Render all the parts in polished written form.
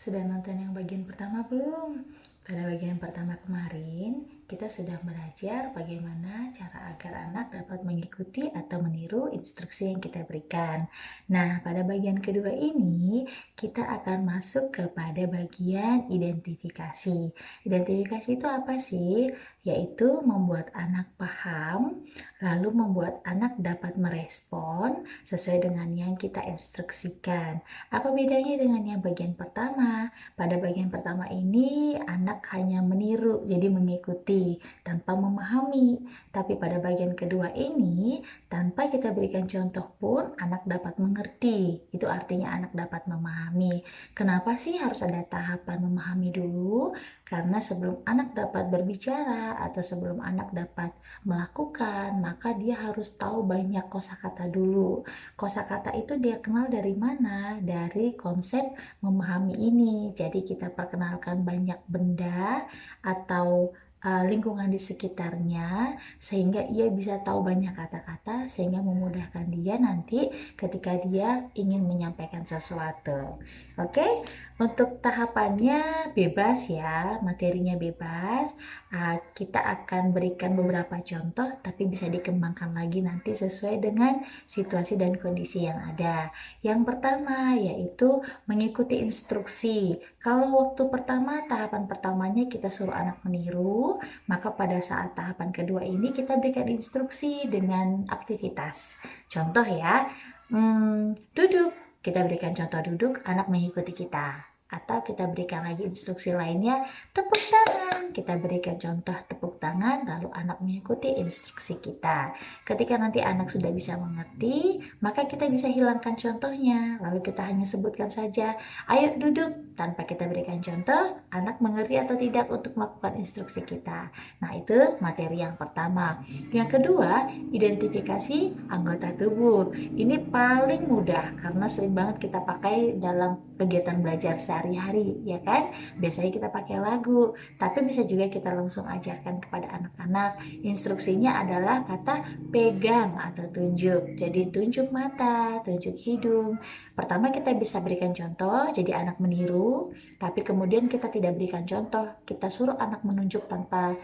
Sudah nonton yang bagian pertama belum? Pada bagian pertama kemarin, kita sudah belajar bagaimana cara agar anak dapat mengikuti atau meniru instruksi yang kita berikan. Nah, pada bagian kedua ini, kita akan masuk kepada bagian identifikasi. Identifikasi itu apa sih? Yaitu membuat anak paham, lalu membuat anak dapat merespon sesuai dengan yang kita instruksikan. Apa bedanya dengan yang bagian pertama? Pada bagian pertama ini, anak hanya meniru, jadi mengikuti tanpa memahami. Tapi pada bagian kedua ini, tanpa kita berikan contoh pun, anak dapat mengerti. Itu artinya anak dapat memahami. Kenapa sih harus ada tahapan memahami dulu? Karena sebelum anak dapat berbicara atau sebelum anak dapat melakukan, maka dia harus tahu banyak kosakata dulu. Kosakata itu dia kenal dari mana? Dari konsep memahami ini. Jadi kita perkenalkan banyak benda atau lingkungan di sekitarnya sehingga ia bisa tahu banyak kata-kata sehingga memudahkan dia nanti ketika dia ingin menyampaikan sesuatu. Oke, untuk tahapannya bebas ya, materinya bebas. Kita akan berikan beberapa contoh tapi bisa dikembangkan lagi nanti sesuai dengan situasi dan kondisi yang ada. Yang pertama yaitu mengikuti instruksi. Kalau waktu pertama, tahapan pertamanya kita suruh anak meniru, maka pada saat tahapan kedua ini kita berikan instruksi dengan aktivitas. Contoh ya, duduk. Kita berikan contoh duduk, anak mengikuti kita. Atau kita berikan lagi instruksi lainnya, tepuk tangan. Kita berikan contoh tepuk tangan, lalu anak mengikuti instruksi kita. Ketika nanti anak sudah bisa mengerti, maka kita bisa hilangkan contohnya. Lalu kita hanya sebutkan saja, ayo duduk. Tanpa kita berikan contoh, anak mengerti atau tidak untuk melakukan instruksi kita. Nah, itu materi yang pertama. Yang kedua, identifikasi anggota tubuh. Ini paling mudah karena sering banget kita pakai dalam kegiatan belajar sehari-hari, ya kan? Biasanya kita pakai lagu, tapi bisa juga kita langsung ajarkan kepada anak-anak. Instruksinya adalah kata pegang atau tunjuk. Jadi tunjuk mata, tunjuk hidung. Pertama kita bisa berikan contoh, jadi anak meniru, tapi kemudian kita tidak berikan contoh. Kita suruh anak menunjuk tanpa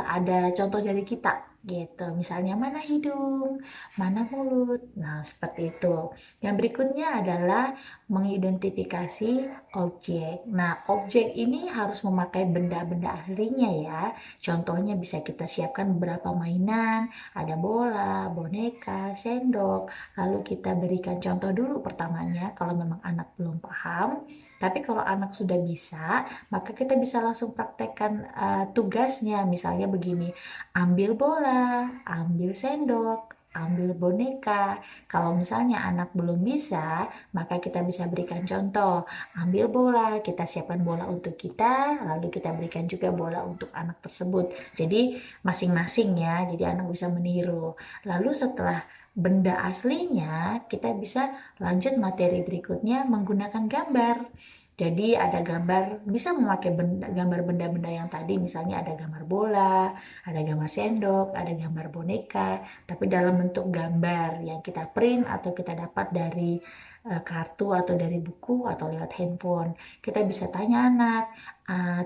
ada contoh dari kita gitu. Misalnya mana hidung, mana mulut. Nah, seperti itu. Yang berikutnya adalah mengidentifikasi objek. Nah, objek ini harus memakai benda-benda aslinya ya. Contohnya bisa kita siapkan beberapa mainan, ada bola, boneka, sendok. Lalu kita berikan contoh dulu pertamanya kalau memang anak belum paham. Tapi kalau anak sudah bisa, maka kita bisa langsung praktekkan tugasnya. Misalnya begini, ambil bola, ambil sendok, ambil boneka. Kalau misalnya anak belum bisa, maka kita bisa berikan contoh. Ambil bola, kita siapkan bola untuk kita, lalu kita berikan juga bola untuk anak tersebut. Jadi masing-masing ya, jadi anak bisa meniru. Lalu setelah benda aslinya, kita bisa lanjut materi berikutnya menggunakan gambar. Jadi ada gambar, bisa memakai gambar benda-benda yang tadi, misalnya ada gambar bola, ada gambar sendok, ada gambar boneka, tapi dalam bentuk gambar yang kita print atau kita dapat dari kartu atau dari buku atau lewat handphone. Kita bisa tanya anak,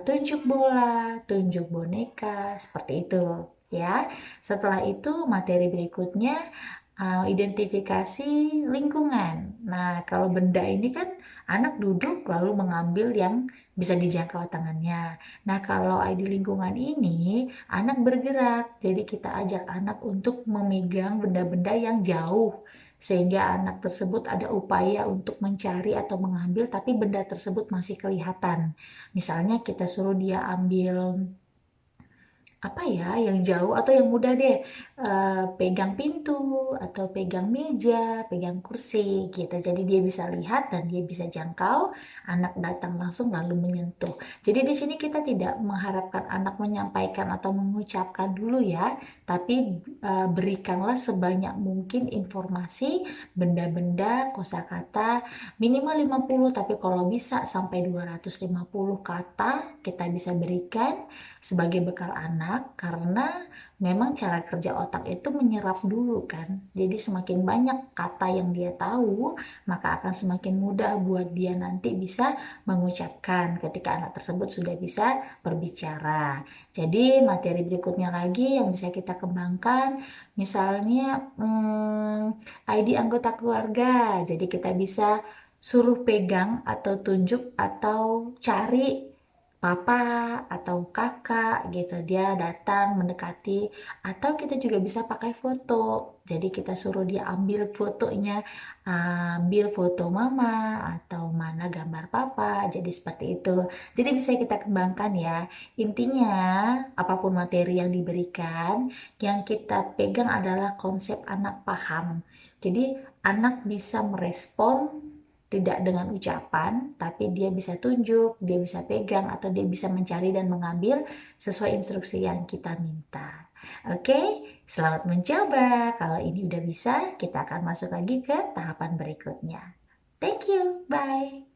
tunjuk bola, tunjuk boneka, seperti itu ya. Setelah itu materi berikutnya identifikasi lingkungan. Nah, kalau benda ini kan anak duduk lalu mengambil yang bisa dijangkau tangannya. Nah, kalau di lingkungan ini anak bergerak, jadi kita ajak anak untuk memegang benda-benda yang jauh sehingga anak tersebut ada upaya untuk mencari atau mengambil tapi benda tersebut masih kelihatan. Misalnya kita suruh dia ambil apa ya yang jauh atau yang mudah deh, pegang pintu atau pegang meja, pegang kursi gitu. Jadi dia bisa lihat dan dia bisa jangkau, anak datang langsung lalu menyentuh. Jadi di sini kita tidak mengharapkan anak menyampaikan atau mengucapkan dulu ya, tapi berikanlah sebanyak mungkin informasi, benda-benda, kosakata minimal 50, tapi kalau bisa sampai 250 kata kita bisa berikan sebagai bekal anak, karena memang cara kerja otak itu menyerap dulu kan. Jadi semakin banyak kata yang dia tahu, maka akan semakin mudah buat dia nanti bisa mengucapkan ketika anak tersebut sudah bisa berbicara. Jadi materi berikutnya lagi yang bisa kita kembangkan, misalnya ID anggota keluarga. Jadi kita bisa suruh pegang atau tunjuk atau cari papa atau kakak gitu, dia datang mendekati, atau kita juga bisa pakai foto. Jadi kita suruh dia ambil fotonya, ambil foto mama atau mana gambar papa, jadi seperti itu. Jadi bisa kita kembangkan ya. Intinya apapun materi yang diberikan, yang kita pegang adalah konsep anak paham. Jadi anak bisa merespon tidak dengan ucapan, tapi dia bisa tunjuk, dia bisa pegang, atau dia bisa mencari dan mengambil sesuai instruksi yang kita minta. Oke, selamat mencoba. Kalau ini udah bisa, kita akan masuk lagi ke tahapan berikutnya. Thank you, bye.